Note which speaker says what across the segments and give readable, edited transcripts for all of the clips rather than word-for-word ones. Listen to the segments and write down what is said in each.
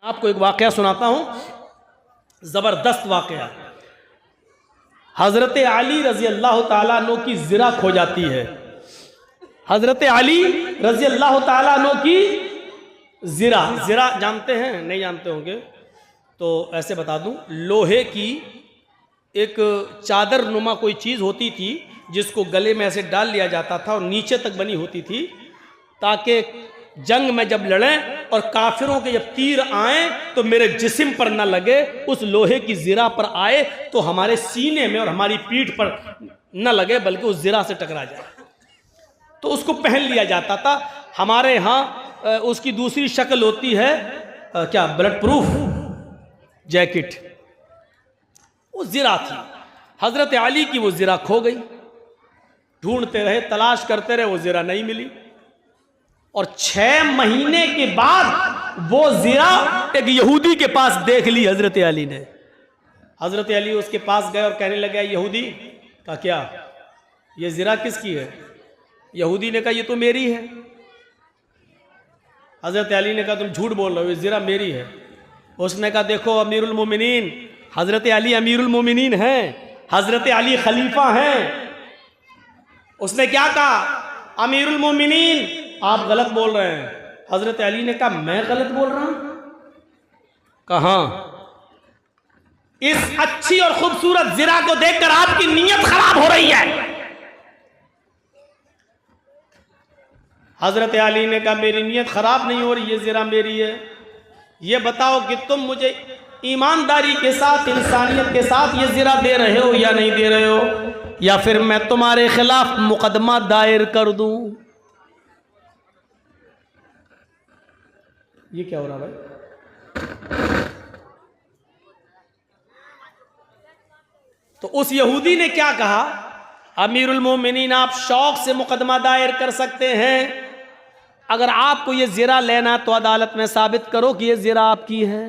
Speaker 1: आपको एक वाकया सुनाता हूं, जबरदस्त वाकया। हजरत अली रजी अल्लाह ताला अन्हु की ज़िरा खो जाती है। हजरत अली रजी अल्लाह ताला अन्हु की ज़िरा जानते हैं? नहीं जानते होंगे तो ऐसे बता दूं, लोहे की एक चादर नुमा कोई चीज़ होती थी जिसको गले में ऐसे डाल लिया जाता था और नीचे तक बनी होती थी ताकि जंग में जब लड़ें और काफिरों के जब तीर आए तो मेरे जिस्म पर न लगे, उस लोहे की ज़िरा पर आए तो हमारे सीने में और हमारी पीठ पर न लगे बल्कि उस ज़िरा से टकरा जाए। तो उसको पहन लिया जाता था। हमारे यहाँ उसकी दूसरी शक्ल होती है क्या, ब्लड प्रूफ जैकेट। वो ज़िरा थी। हजरत अली की वो ज़िरा खो गई। ढूंढते रहे, तलाश करते रहे, वो ज़िरा नहीं मिली। और 6 महीने के बाद वो ज़िरा एक यहूदी के पास देख ली हजरत अली ने। हजरत अली उसके पास गए और कहने लगे, यहूदी का क्या, ये ज़िरा किसकी है? यहूदी ने कहा, ये तो मेरी है। हजरत अली ने कहा, तुम झूठ बोल रहे हो, ये ज़िरा मेरी है। उसने कहा, देखो अमीरुल मोमिनीन, हजरत अली अमीरुल मोमिनीन हैं, हजरत अली खलीफा हैं। उसने क्या कहा, अमीरुल मोमिनीन आप गलत बोल रहे हैं। हजरत अली ने कहा, मैं गलत बोल रहा हूं? कहां? इस अच्छी और खूबसूरत ज़िरा को देखकर आपकी नीयत खराब हो रही है। हजरत अली ने कहा, मेरी नीयत खराब नहीं हो रही, ये ज़िरा मेरी है। ये बताओ कि तुम मुझे ईमानदारी के साथ, इंसानियत के साथ ये ज़िरा दे रहे हो या नहीं दे रहे हो, या फिर मैं तुम्हारे खिलाफ मुकदमा दायर कर दूं। ये क्या हो रहा भाई? तो उस यहूदी ने क्या कहा, अमीरुल मोमिनीन आप शौक से मुकदमा दायर कर सकते हैं, अगर आपको ये ज़िरा लेना तो अदालत में साबित करो कि ये ज़िरा आपकी है।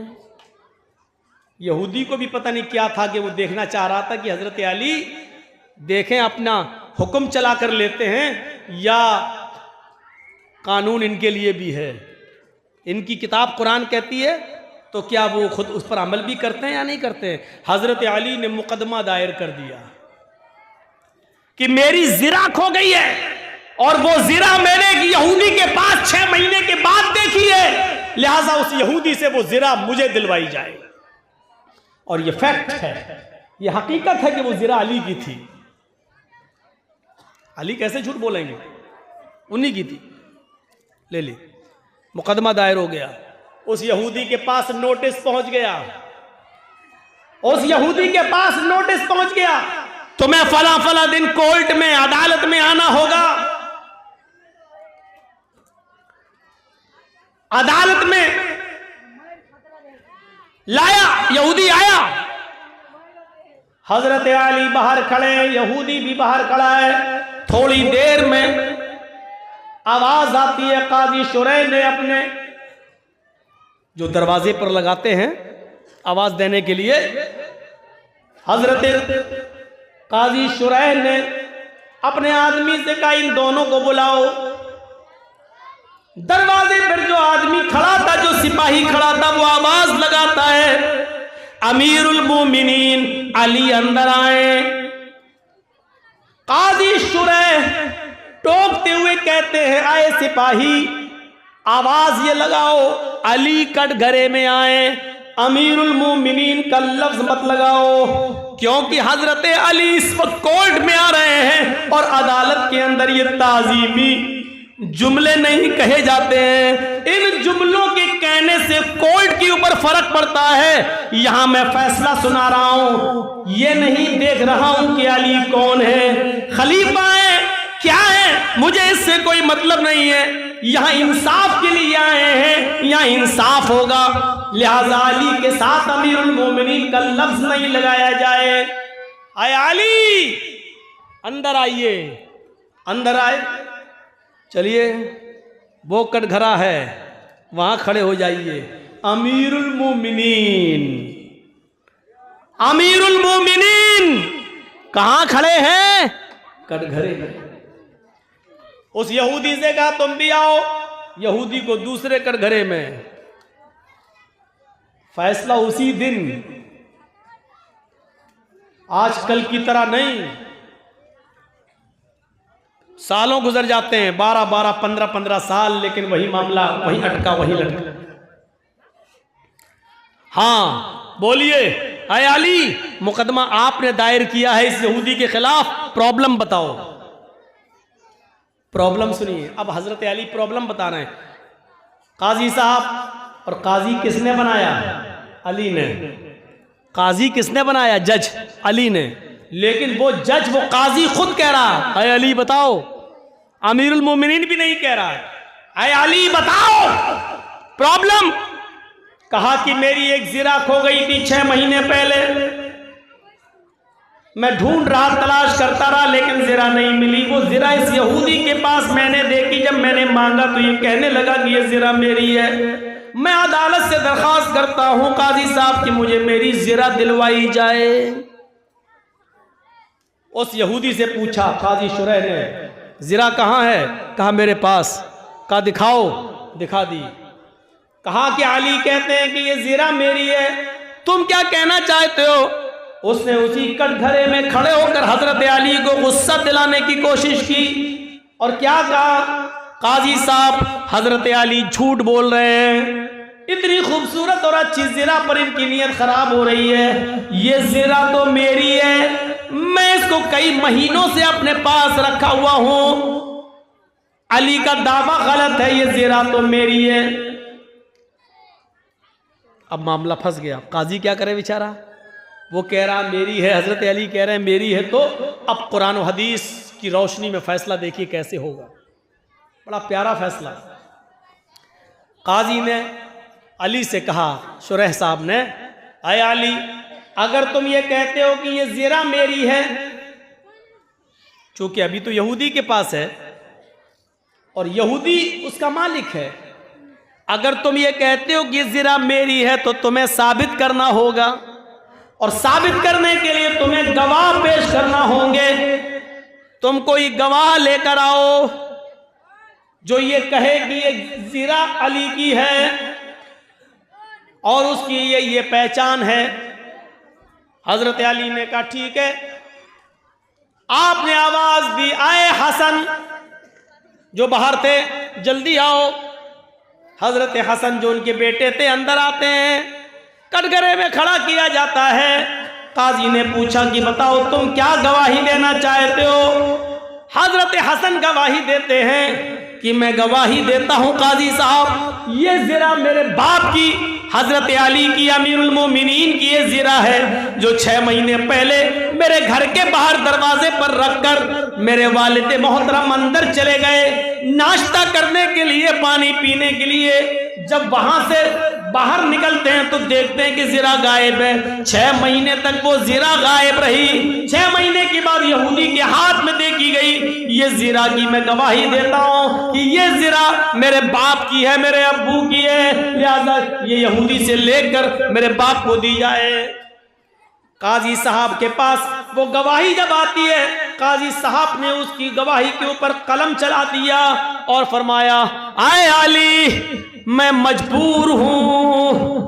Speaker 1: यहूदी को भी पता नहीं क्या था कि वो देखना चाह रहा था कि हजरत अली देखें अपना हुक्म चला कर लेते हैं या कानून इनके लिए भी है। इनकी किताब कुरान कहती है तो क्या वो खुद उस पर अमल भी करते हैं या नहीं करते हैं? हजरत अली ने मुकदमा दायर कर दिया कि मेरी ज़िरा खो गई है और वो ज़िरा मैंने एक यहूदी के पास 6 महीने के बाद देखी है, लिहाजा उस यहूदी से वो ज़िरा मुझे दिलवाई जाए। और ये फैक्ट है, ये हकीकत है कि वो ज़िरा अली की थी। अली कैसे झूठ बोलेंगे, उन्हीं की थी। ले ली, मुकदमा दायर हो गया। उस यहूदी के पास नोटिस पहुंच गया, उस यहूदी के पास नोटिस पहुंच गया, तुम्हें फला फला दिन कोर्ट में, अदालत में आना होगा। अदालत में लाया, यहूदी आया, हजरत अली बाहर खड़े, यहूदी भी बाहर खड़ा है। थोड़ी देर में आवाज आती है, काजी शुरैह ने अपने जो दरवाजे पर लगाते हैं आवाज देने के लिए, हजरत काजी शुरैह ने अपने आदमी से कहा, इन दोनों को बुलाओ। दरवाजे पर जो आदमी खड़ा था, जो सिपाही खड़ा था, वो आवाज लगाता है, अमीरुल मोमिनीन अली अंदर आए। काजी शुरैह टोकते हुए कहते हैं, आए सिपाही, आवाज ये लगाओ, अली कटघरे में आए, अमीरुल मोमिनीन का लफ्ज मत लगाओ, क्योंकि हजरत अली इस वक्त कोर्ट में आ रहे हैं और अदालत के अंदर ये ताजीमी जुमले नहीं कहे जाते हैं। इन जुमलों के कहने से कोर्ट के ऊपर फर्क पड़ता है। यहां मैं फैसला सुना रहा हूं, ये नहीं देख रहा हूं कि अली कौन है, खलीफा है, क्या है, मुझे इससे कोई मतलब नहीं है। यहां इंसाफ के लिए आए हैं, यहां इंसाफ होगा, लिहाजा अली के साथ अमीरुल मोमिनीन का लफ्ज नहीं लगाया जाए। आए अली, अंदर आइए। अंदर आए, चलिए वो कटघरा है, वहां खड़े हो जाइए। अमीरुल मोमिनीन, अमीरुल मोमिनीन कहां खड़े हैं? कटघरे में। उस यहूदी से कहा, तुम भी आओ। यहूदी को दूसरे कटघरे में, फैसला उसी दिन, आजकल की तरह नहीं। सालों गुजर जाते हैं, 12-12, 15-15 साल, लेकिन वही मामला वही अटका वही लटका। हाँ बोलिए, अय अली, मुकदमा आपने दायर किया है इस यहूदी के खिलाफ, प्रॉब्लम बताओ। प्रॉब्लम सुनिए, अब हजरत अली प्रॉब्लम बता रहे हैं। काजी साहब, और काजी किसने बनाया? अली ने। काजी किसने बनाया? जज अली ने। लेकिन वो जज, वो काजी खुद कह रहा, अय अली बताओ। अमीरुल मोमिनीन भी नहीं कह रहा है, अय अली बताओ प्रॉब्लम। कहा कि मेरी एक ज़िरा खो गई थी 6 महीने पहले, मैं ढूंढ रहा, तलाश करता रहा, लेकिन ज़िरा नहीं मिली। वो ज़िरा इस यहूदी के पास मैंने देखी, जब मैंने मांगा तो ये कहने लगा कि ये ज़िरा मेरी है। मैं अदालत से दरख्वास्त करता हूं काजी साहब कि मुझे मेरी ज़िरा दिलवाई जाए। उस यहूदी से पूछा काजी शुरैह ने, ज़िरा कहाँ है? कहा मेरे पास। कहा दिखाओ, दिखा दी। कहा कि अली कहते हैं कि ये ज़िरा मेरी है, तुम क्या कहना चाहते हो? उसने उसी कटघरे में खड़े होकर हजरत अली को गुस्सा दिलाने की कोशिश की, और क्या कहा? काजी साहब, हजरत अली झूठ बोल रहे हैं, इतनी खूबसूरत और अच्छी ज़िरा पर इनकी नीयत खराब हो रही है। ये ज़िरा तो मेरी है, मैं इसको कई महीनों से अपने पास रखा हुआ हूं। अली का दावा गलत है, ये ज़िरा तो मेरी है। अब मामला फंस गया। काजी क्या करे बेचारा, वो कह रहा मेरी है, हजरत अली कह रहे हैं मेरी है। तो अब कुरान और हदीस की रोशनी में फैसला देखिए कैसे होगा। बड़ा प्यारा फैसला। काजी ने अली से कहा, शुरैह साहब ने, अय अली, अगर तुम ये कहते हो कि ये ज़िरा मेरी है, चूंकि अभी तो यहूदी के पास है और यहूदी उसका मालिक है, अगर तुम ये कहते हो कि ये ज़िरा मेरी है तो तुम्हें साबित करना होगा, और साबित करने के लिए तुम्हें गवाह पेश करना होंगे। तुम कोई गवाह लेकर आओ जो ये कहे कि ये ज़िरा अली की है और उसकी ये पहचान है। हजरत अली ने कहा ठीक है। आपने आवाज दी, आए हसन, जो बाहर थे जल्दी आओ। हजरत हसन जो उनके बेटे थे अंदर आते हैं, कटघरे में खड़ा किया जाता है। काजी ने पूछा कि बताओ तुम क्या गवाही देना चाहते हो? हजरत हसन गवाही देते हैं कि मैं गवाही देता हूं काजी साहब, ये ज़िरा मेरे बाप की, हजरत अली की, अमीरुल मोमिनीन की ये ज़िरा है जो 6 महीने पहले मेरे घर के बाहर दरवाजे पर रखकर मेरे वालिद मोहतरम अंदर चले गए नाश्ता करने के लिए, पानी पीने के लिए। जब वहां से बाहर निकलते हैं तो देखते हैं कि ज़िरा गायब है। 6 महीने तक वो ज़िरा गायब रही। 6 महीने के बाद यहूदी के हाथ में देखी गई। ये ज़िरा की मैं गवाही देता हूं कि ये ज़िरा मेरे बाप की है, मेरे अब्बू की है, लिहाजा ये यहूदी से लेकर मेरे बाप को दी जाए। काजी साहब के पास वो गवाही जब आती है, काजी साहब ने उसकी गवाही के ऊपर कलम चला दिया और फरमाया, आए अली, मैं मजबूर हूं।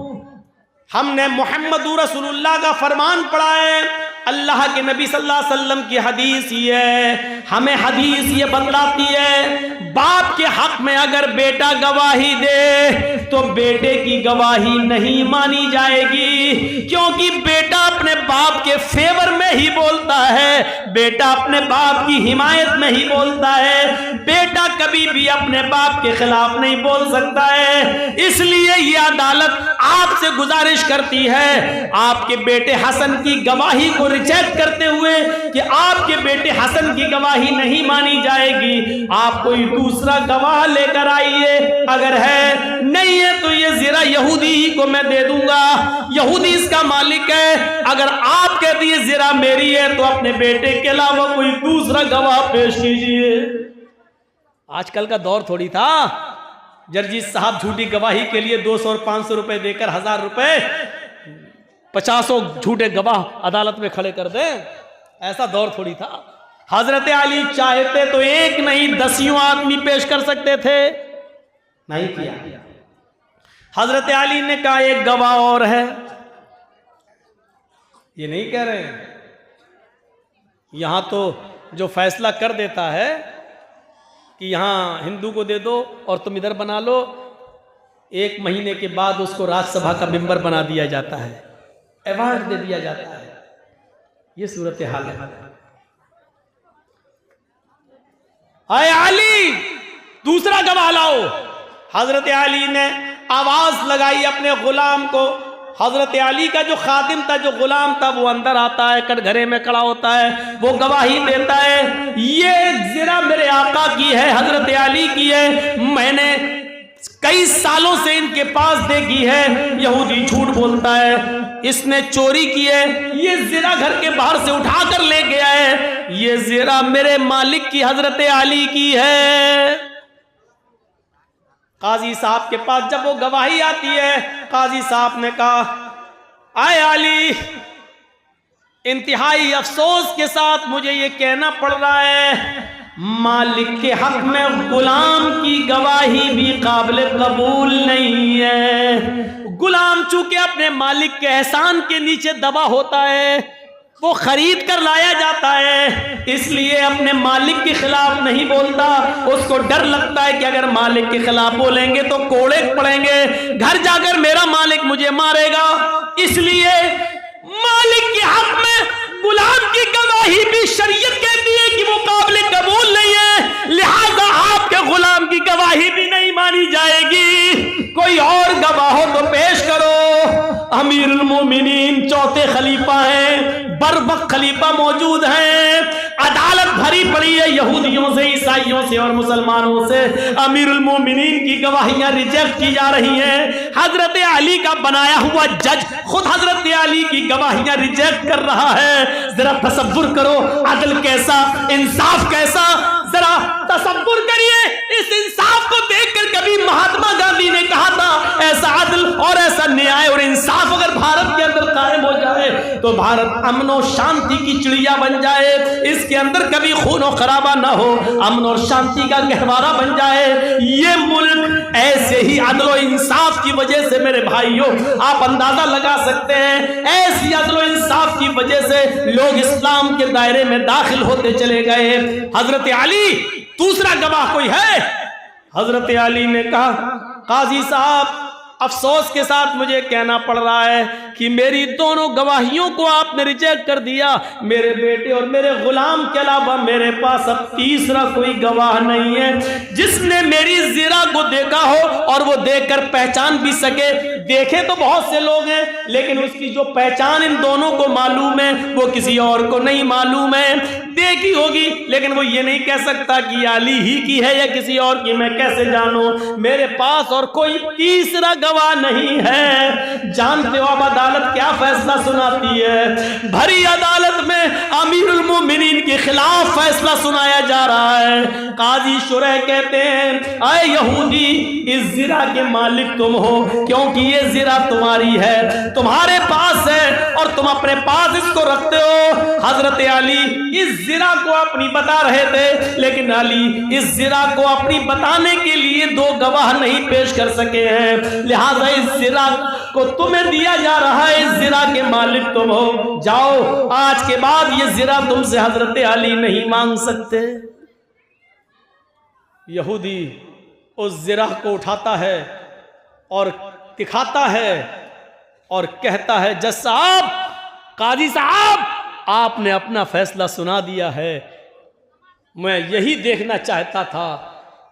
Speaker 1: हमने मुहम्मद रसूलुल्लाह का फरमान पढ़ा है, अल्लाह के नबी सल्लल्लाहु अलैहि वसल्लम की हदीस ये है, हमें हदीस ये बतलाती है बाप के हक में अगर बेटा गवाही दे तो बेटे की गवाही नहीं मानी जाएगी, क्योंकि बेटा अपने बाप के फेवर में ही बोलता है, बेटा अपने बाप की हिमायत में ही बोलता है, बेटा कभी भी अपने बाप के खिलाफ नहीं बोल सकता है। इसलिए ये अदालत आपसे गुजारिश करती है, आपके बेटे हसन की गवाही को रिजेक्ट करते हुए कि आपके बेटे हसन की गवाही नहीं मानी जाएगी, आप कोई दूसरा गवाह लेकर आइए, अगर है नहीं है तो ये ज़िरा यहूदी ही को मैं दे दूंगा, यहूदी इसका मालिक है। अगर आप कहते ये ज़िरा मेरी है तो अपने बेटे के अलावा कोई दूसरा गवाह पेश कीजिए। आजकल का दौर थोड़ी था जर्जी साहब झूठी गवाही के लिए 200 और 500 रुपए देकर 1000 रुपए 50 झूठे गवाह अदालत में खड़े कर दे, ऐसा दौर थोड़ी था। हजरत अली चाहते तो एक नहीं 10 आदमी पेश कर सकते थे, नहीं किया। हजरत अली ने कहा एक गवाह और है। ये नहीं कह रहे हैं, यहां तो जो फैसला कर देता है कि यहां हिंदू को दे दो और तुम इधर बना लो, 1 महीने के बाद उसको राज्यसभा का मेंबर बना दिया जाता है, अवार्ड दे दिया जाता है। ये सूरत हाल है। आए अली, दूसरा गवाह लाओ। हजरत अली ने आवाज लगाई अपने गुलाम को। हजरत अली का जो खादिम था, जो गुलाम था, वो अंदर आता है, कटघरे में खड़ा होता है, वो गवाही देता है ये जिरा मेरे आका की है, हजरत अली की है, मैंने कई सालों से इनके पास देखी है। यहूदी झूठ बोलता है, इसने चोरी की है, ये जिरा घर के बाहर से उठा कर ले गया है, ये जिरा मेरे मालिक की हजरत अली की है। काजी साहब के पास जब वो गवाही आती है, काजी साहब ने कहा आए अली, इंतहाई अफसोस के साथ मुझे ये कहना पड़ रहा है, मालिक के हक में गुलाम की गवाही भी काबिल कबूल नहीं है। गुलाम चूंकि अपने मालिक के एहसान के नीचे दबा होता है, वो खरीद कर लाया जाता है, इसलिए अपने मालिक के खिलाफ नहीं बोलता। उसको डर लगता है कि अगर मालिक के खिलाफ बोलेंगे तो कोड़े पड़ेंगे, घर जाकर मेरा मालिक मुझे मारेगा, इसलिए मालिक के हक में गुलाम की गवाही भी शरीयत कहती है कि वो काबिल कबूल नहीं है, लिहाजा आपके गुलाम की गवाही भी नहीं मानी जाएगी। कोई और गवाह हो तो पेश करो। अमीरुल मोमिनीन चौथे खलीफा हैं, बरवक्त खलीफा मौजूद हैं, अदालत भरी पड़ी है यहूदियों से, ईसाइयों से और मुसलमानों से। अमीरुल मोमिनीन की गवाहियां रिजेक्ट की जा रही हैं। हजरत अली का बनाया हुआ जज खुद हजरत अली की गवाहियां रिजेक्ट कर रहा है। जरा तसव्वुर करो अदल कैसा, इंसाफ कैसा, जरा तसव्वुर करिए। इस इंसाफ को देखकर कभी महात्मा गांधी ने कहा था ऐसा अदल और ऐसा न्याय और इंसाफ अगर भारत के अंदर कायम हो जाए तो भारत अमन और शांति की चिड़िया बन जाए, इसके अंदर कभी खून और खराबा ना हो, अमन और शांति का गहवारा बन जाए। ये मुल्क ऐसे ही अदल और इंसाफ की वजह से मेरे भाइयों आप अंदाजा लगा सकते हैं, ऐसी अदल और इंसाफ की वजह से लोग इस्लाम के दायरे में दाखिल होते चले गए। हजरत अली, दूसरा गवाह कोई है? हजरत अली ने कहा काजी साहब, अफसोस के साथ मुझे कहना पड़ रहा है कि मेरी दोनों गवाहियों को आपने रिजेक्ट कर दिया। मेरे बेटे और मेरे गुलाम के अलावा मेरे पास अब तीसरा कोई गवाह नहीं है जिसने मेरी जिरा को देखा हो और वो देखकर पहचान भी सके। देखे तो बहुत से लोग हैं, लेकिन उसकी जो पहचान इन दोनों को मालूम है वो किसी और को नहीं मालूम है। देखी होगी लेकिन वो ये नहीं कह सकता कि अली ही की है या किसी और की, मैं कैसे जानूं? मेरे पास और कोई तीसरा गवाह नहीं है। जानते हो अब अदालत क्या फैसला सुनाती है? भरी अदालत में अमीरुल मोमिनीन के खिलाफ फैसला सुनाया जा रहा है। काजी शुरह कहते हैं आए यहूदी, इस जिरा के मालिक तुम हो क्योंकि ये जिरा तुम्हारी है, तुम्हारे पास है और तुम अपने पास इसको रखते हो। हजरत अली इस जिरा को अपनी बता रहे थे, लेकिन अली इस जिरा को अपनी बताने के लिए दो गवाह नहीं पेश कर सके हैं, लिहाजा इस जिरा को तुम्हें दिया जा रहा है। इस जिरा के मालिक तुम हो, जाओ, आज के बाद ये जिरा तुमसे हजरत अली नहीं मांग सकते। यहूदी उस जिरा को उठाता है और दिखाता है और कहता है जज साहब, काजी साहब, आपने अपना फैसला सुना दिया है। मैं यही देखना चाहता था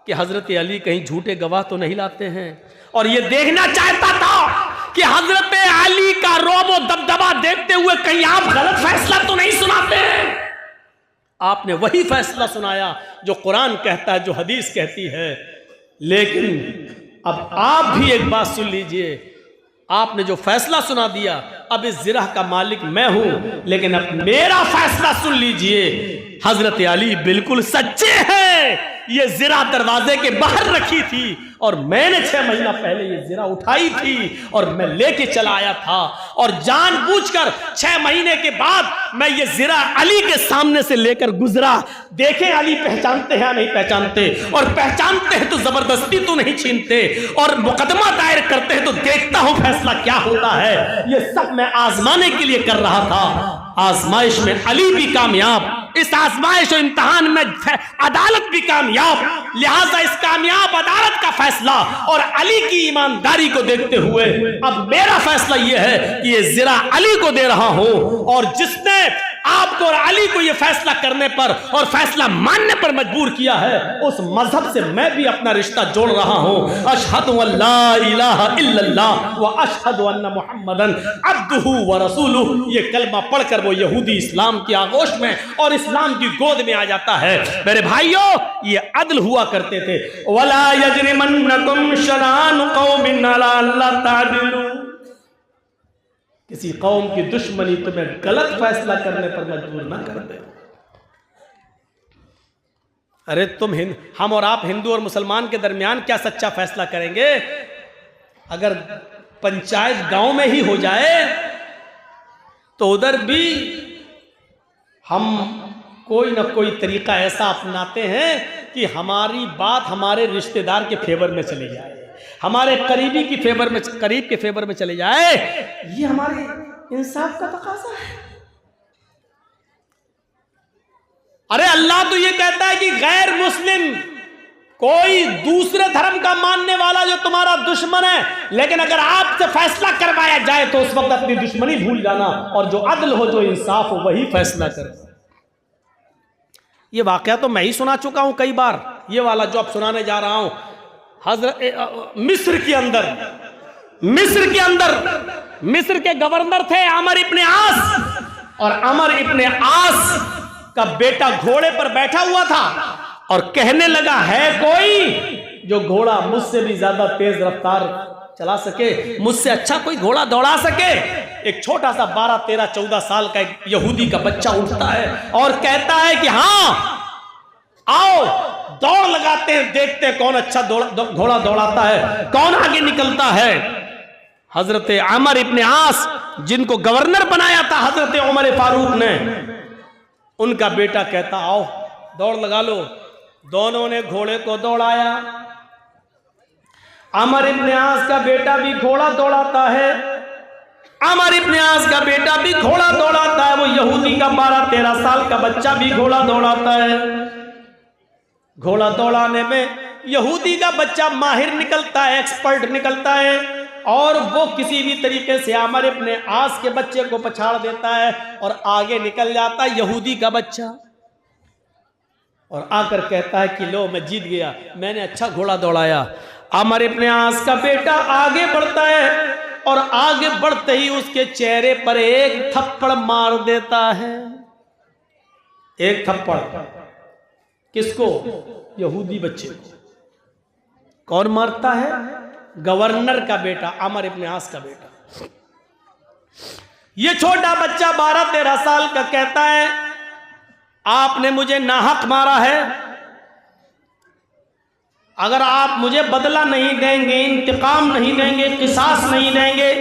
Speaker 1: कि हजरत अली कहीं झूठे गवाह तो नहीं लाते हैं, और ये देखना चाहता था कि हजरत अली का रौब और दबदबा देखते हुए कहीं आप गलत फैसला तो नहीं सुनाते हैं। आपने वही फैसला सुनाया जो कुरान कहता है, जो हदीस कहती है। लेकिन अब आप भी एक बात सुन लीजिए, आपने जो फैसला सुना दिया, अब इस जिरा का मालिक मैं हूं, लेकिन अब मेरा फैसला सुन लीजिए। हजरत अली बिल्कुल सच्चे हैं। ये जिरा दरवाजे के बाहर रखी थी और मैंने 6 महीना पहले ये जिरा उठाई थी और मैं लेके चला आया था, और जानबूझकर 6 महीने के बाद मैं ये जिरा अली के सामने से लेकर गुजरा। देखें अली पहचानते हैं या नहीं पहचानते, और पहचानते हैं तो जबरदस्ती तो नहीं छीनते, और मुकदमा दायर करते हैं तो देखता हूं फैसला क्या होता है। ये सब मैं आजमाने के लिए कर रहा था। आजमाइश में अली भी कामयाब, इस आजमाइश और इम्तिहान में अदालत भी कामयाब। लिहाजा इस कामयाब अदालत का फैसला और अली की ईमानदारी को देखते हुए अब मेरा फैसला यह है कि ये जिरा अली को दे रहा हूं, और जिसने आपको और अली को यह फैसला करने पर और फैसला मानने पर मजबूर किया है, उस मजहब से मैं भी अपना रिश्ता जोड़ रहा हूं। अशहदु अल्ला इलाहा इल्लल्लाह व अशहदु अन्ना मुहम्मदन अब्दुहु व रसूलुहु। ये कलमा पढ़कर वो यहूदी इस्लाम की आगोश में और इस्लाम की गोद में आ जाता है। मेरे भाइयों, ये अदल हुआ करते थे। वला यजरिमन्नकुम शनानु कौमिन अला अल्ला तादिलु। किसी कौम की दुश्मनी तुम्हें गलत फैसला करने पर मजबूर ना कर दे। अरे हम और आप हिंदू और मुसलमान के दरमियान क्या सच्चा फैसला करेंगे? अगर पंचायत गांव में ही हो जाए तो उधर भी हम कोई ना कोई तरीका ऐसा अपनाते हैं कि हमारी बात हमारे रिश्तेदार के फेवर में चली जाए, हमारे करीब के फेवर में चले जाए। ये हमारे इंसाफ का तकाजा है। अरे अल्लाह तो ये कहता है कि गैर मुस्लिम कोई दूसरे धर्म का मानने वाला जो तुम्हारा दुश्मन है, लेकिन अगर आपसे फैसला करवाया जाए तो उस वक्त अपनी दुश्मनी भूल जाना, और जो अदल हो, जो इंसाफ हो, वही फैसला करे। ये वाकया तो मैं ही सुना चुका हूं कई बार। ये वाला जो अब सुनाने जा रहा हूं, मिस्र के गवर्नर थे अमर इब्ने आस, और अमर इब्ने आस का बेटा घोड़े पर बैठा हुआ था और कहने लगा, है कोई जो घोड़ा मुझसे भी ज्यादा तेज रफ्तार चला सके, मुझसे अच्छा कोई घोड़ा दौड़ा सके? एक छोटा सा 12, 13, 14 साल का एक यहूदी का बच्चा उठता है और कहता है कि हाँ आओ दौड़ लगाते हैं, देखते हैं कौन अच्छा घोड़ा दौड़ाता है, कौन आगे निकलता है। हजरत अमर इब्ने आस, जिनको गवर्नर बनाया था हजरत उमर फारूक ने, उनका बेटा कहता आओ दौड़ लगा लो। दोनों ने घोड़े को दौड़ाया। अमर इब्ने आस का बेटा भी घोड़ा दौड़ाता है, अमर इब्ने आस का बेटा भी घोड़ा दौड़ाता है, वो यहूदी का 12, 13 साल का बच्चा भी घोड़ा दौड़ाता है। घोड़ा दौड़ाने में यहूदी का बच्चा माहिर निकलता है, एक्सपर्ट निकलता है, और वो किसी भी तरीके से अमर इब्ने आस के बच्चे को पछाड़ देता है और आगे निकल जाता है यहूदी का बच्चा, और आकर कहता है कि लो मैं जीत गया, मैंने अच्छा घोड़ा दौड़ाया। अमर इब्ने आस का बेटा आगे बढ़ता है और आगे बढ़ते ही उसके चेहरे पर एक थप्पड़ मार देता है। एक थप्पड़ किसको? यहूदी बच्चे को। कौन मारता है? गवर्नर का बेटा, अमर इब्ने आस का बेटा। ये छोटा बच्चा 12, 13 साल का कहता है आपने मुझे नाहक मारा है, अगर आप मुझे बदला नहीं देंगे, इंतकाम नहीं देंगे, किसास नहीं देंगे,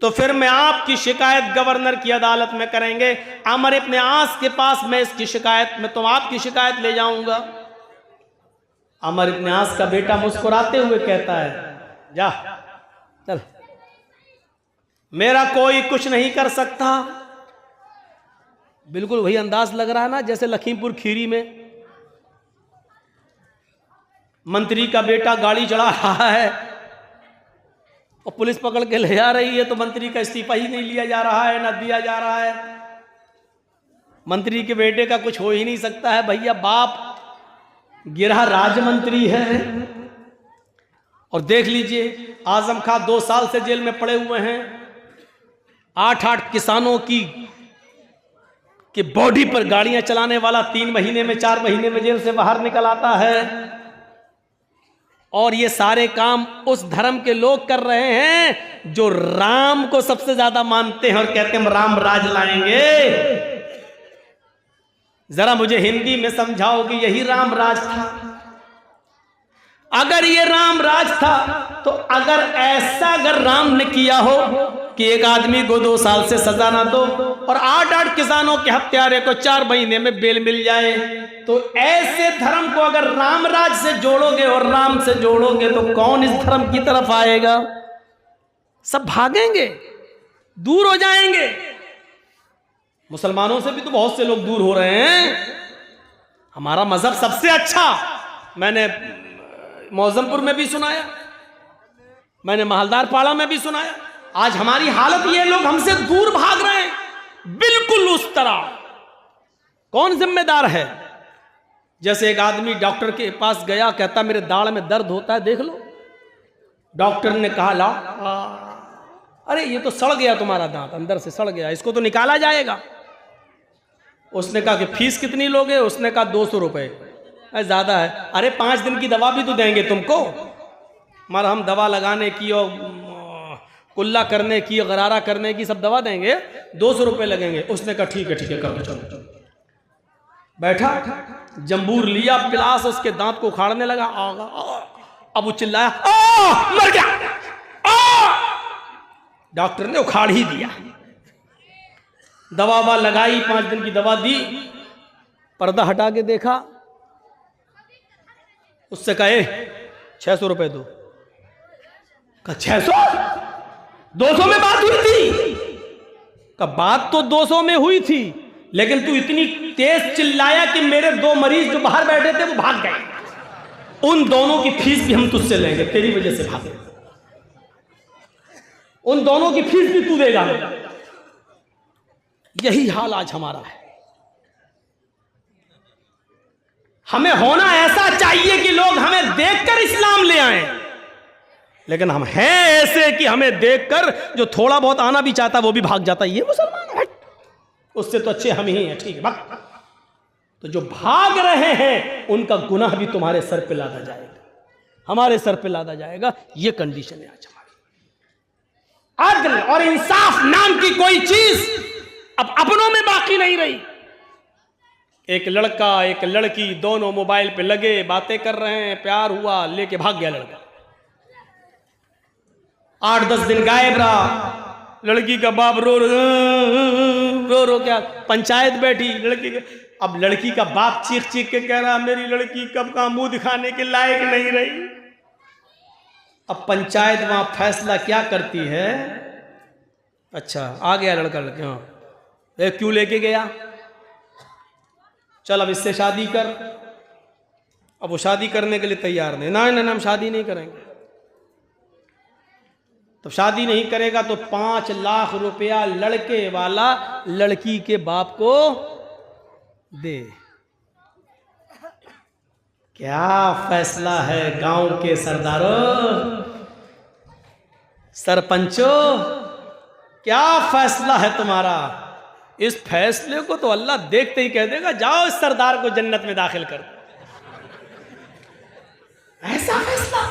Speaker 1: तो फिर मैं आपकी शिकायत गवर्नर की अदालत में करेंगे। अमर इब्ने आस के पास मैं इसकी शिकायत में तो आपकी शिकायत ले जाऊंगा। अमर इब्ने आस का बेटा मुस्कुराते हुए कहता है जा चल, मेरा कोई कुछ नहीं कर सकता। बिल्कुल वही अंदाज लग रहा है ना जैसे लखीमपुर खीरी में मंत्री का बेटा गाड़ी चढ़ा रहा है और पुलिस पकड़ के ले जा रही है, तो मंत्री का इस्तीफा ही नहीं लिया जा रहा है, ना दिया जा रहा है। मंत्री के बेटे का कुछ हो ही नहीं सकता है भैया, बाप गिरहा राज मंत्री है। और देख लीजिए आजम खां 2 साल से जेल में पड़े हुए हैं। 8 किसानों की बॉडी पर गाड़ियां चलाने वाला 3 महीने में 4 महीने में जेल से बाहर निकल आता है। और ये सारे काम उस धर्म के लोग कर रहे हैं जो राम को सबसे ज्यादा मानते हैं और कहते हैं हम राम राज लाएंगे। जरा मुझे हिंदी में समझाओ कि यही राम राज था? अगर ये राम राज था तो अगर राम ने किया हो कि एक आदमी को 2 साल से सजा ना दो और 8-8 किसानों के हत्यारे को 4 महीने में बेल मिल जाए, तो ऐसे धर्म को अगर राम राज से जोड़ोगे और राम से जोड़ोगे तो कौन इस धर्म की तरफ आएगा? सब भागेंगे, दूर हो जाएंगे। मुसलमानों से भी तो बहुत से लोग दूर हो रहे हैं। हमारा मजहब सबसे अच्छा, मैंने मौजमपुर में भी सुनाया, मैंने महलदार पाड़ा में भी सुनाया। आज हमारी हालत ये, लोग हमसे दूर भाग रहे हैं। बिल्कुल उस तरह कौन जिम्मेदार है? जैसे एक आदमी डॉक्टर के पास गया, कहता मेरे दाढ़ में दर्द होता है, देख लो। डॉक्टर ने कहा ला, अरे ये तो सड़ गया तुम्हारा दांत, अंदर से सड़ गया, इसको तो निकाला जाएगा। उसने कहा कि फीस कितनी लोगे? उसने कहा 200 रुपए। ज्यादा है। अरे 5 दिन की दवा भी तो देंगे तुमको, मरहम दवा लगाने की और कुल्ला करने की, गरारा करने की, सब दवा देंगे, 200 रुपए लगेंगे। उसने कहा ठीक है करो चलो। बैठा, जंबूर लिया, पिलास उसके दांत को उखाड़ने लगा। अब वो चिल्लाया, मर गया। डॉक्टर ने उखाड़ ही दिया। दवा लगाई, 5 दिन की दवा दी, पर्दा हटा के देखा, उससे कहे 600 रुपए दो। कहा 600? 200 में बात हुई थी। का बात तो 200 में हुई थी, लेकिन तू इतनी तेज चिल्लाया कि मेरे 2 मरीज जो बाहर बैठे थे वो भाग गए। उन दोनों की फीस भी हम तुझसे लेंगे, तेरी वजह से भागे। उन दोनों की फीस भी तू देगा। यही हाल आज हमारा है। हमें होना ऐसा चाहिए कि लोग हमें देखकर इस्लाम ले आए, लेकिन हम हैं ऐसे कि हमें देखकर जो थोड़ा बहुत आना भी चाहता वो भी भाग जाता। ये मुसलमान है, उससे तो अच्छे हम ही हैं, ठीक है। तो जो भाग रहे हैं उनका गुनाह भी तुम्हारे सर पे लादा जाएगा, हमारे सर पे लादा जाएगा। ये कंडीशन है आज हमारी। अदल और इंसाफ नाम की कोई चीज अब अपनों में बाकी नहीं रही। एक लड़का एक लड़की दोनों मोबाइल पे लगे, बातें कर रहे हैं, प्यार हुआ, लेके भाग गया लड़का। 8-10 दिन गायब रहा। लड़की का बाप रो रो क्या, पंचायत बैठी लड़की के। अब लड़की का बाप चीख चीख के कह रहा मेरी लड़की कब का मुंह दिखाने के लायक नहीं रही। अब पंचायत वहां फैसला क्या करती है? अच्छा आ गया लड़का, हाँ क्यों लेके गया? चल अब इससे शादी कर। अब वो शादी करने के लिए तैयार नहीं, ना हम शादी नहीं करेंगे। तो शादी नहीं करेगा तो 5 लाख रुपया लड़के वाला लड़की के बाप को दे। क्या फैसला है गांव के सरदारों, सरपंचों, क्या फैसला है तुम्हारा? इस फैसले को तो अल्लाह देखते ही कह देगा जाओ इस सरदार को जन्नत में दाखिल कर। ऐसा फैसला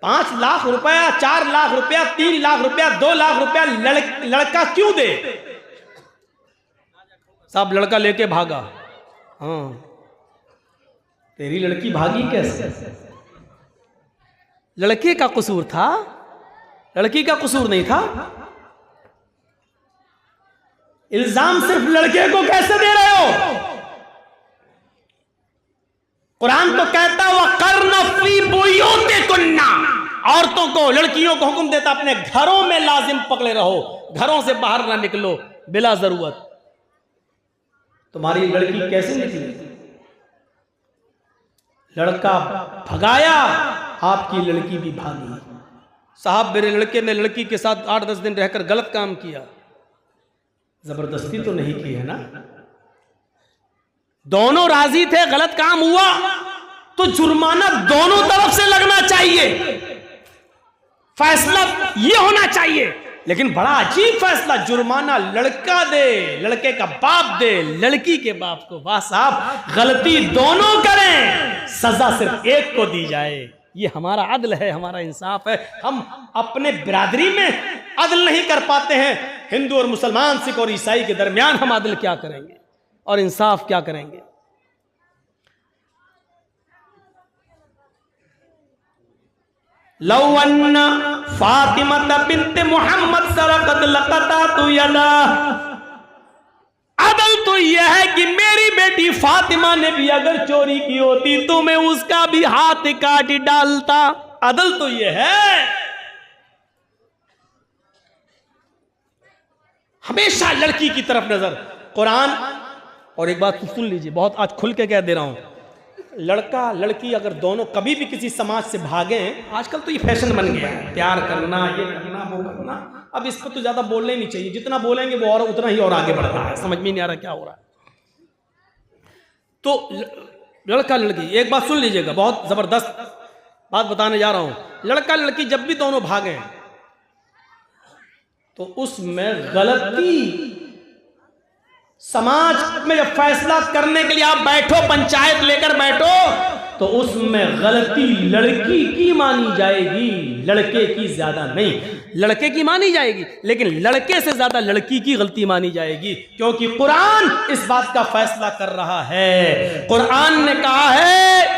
Speaker 1: 5 लाख रुपया, 4 लाख रुपया, 3 लाख रुपया, 2 लाख रुपया लड़का क्यों दे? साहब लड़का लेके भागा। हाँ तेरी लड़की भागी कैसे? लड़के का कसूर था, लड़की का कसूर नहीं था। इल्जाम सिर्फ लड़के को कैसे दे रहे हो? कुरान तो कहता वक़र्न फ़ी बुयूतिकुन्ना, औरतों को, लड़कियों को हुक्म देता अपने घरों में लाजिम पकड़े रहो, घरों से बाहर ना निकलो बिला जरूरत। तुम्हारी लड़की कैसे निकली? लड़का भगाया, आपकी लड़की भी भागी। साहब मेरे लड़के ने लड़की के साथ 8-10 दिन रहकर गलत काम किया, जबरदस्ती तो नहीं की है ना? दोनों राजी थे, गलत काम हुआ तो जुर्माना दोनों तरफ से लगना चाहिए। फैसला ये होना चाहिए, लेकिन बड़ा अजीब फैसला, जुर्माना लड़का दे, लड़के का बाप दे लड़की के बाप को। वाह साहब, गलती दोनों करें, सजा सिर्फ एक को दी जाए। ये हमारा अदल है, हमारा इंसाफ है। हम अपने बिरादरी में अदल नहीं कर पाते हैं, हिंदू और मुसलमान, सिख और ईसाई के दरमियान हम अदल क्या करेंगे और इंसाफ क्या करेंगे? लौ अन्ना फातिमा बिन्त मुहम्मद सरकत लक़तातु यदा। अदल तो यह है कि मेरी बेटी फातिमा ने भी अगर चोरी की होती तो मैं उसका भी हाथ काट डालता। अदल तो यह है। हमेशा लड़की की तरफ नजर। कुरान, और एक बात सुन लीजिए, बहुत आज खुल के कह दे रहा हूं, लड़का लड़की अगर दोनों कभी भी किसी समाज से भागे, आजकल तो ये फैशन बन गया है, प्यार करना, ये करना, वो करना, अब इस पर तो ज्यादा बोलना ही नहीं चाहिए, जितना बोलेंगे वो और उतना ही और आगे बढ़ रहा है, समझ में नहीं आ रहा क्या हो रहा है। तो लड़का लड़की, एक बात सुन लीजिएगा, बहुत जबरदस्त बात बताने जा रहा हूं। लड़का लड़की जब भी दोनों भागे तो उसमें गलती, समाज में जब फैसला करने के लिए आप बैठो, पंचायत लेकर बैठो, तो उसमें गलती लड़की की मानी जाएगी, लड़के की ज्यादा नहीं। लड़के की मानी जाएगी लेकिन लड़के से ज्यादा लड़की की गलती मानी जाएगी, क्योंकि कुरान इस बात का फैसला कर रहा है। कुरान ने कहा है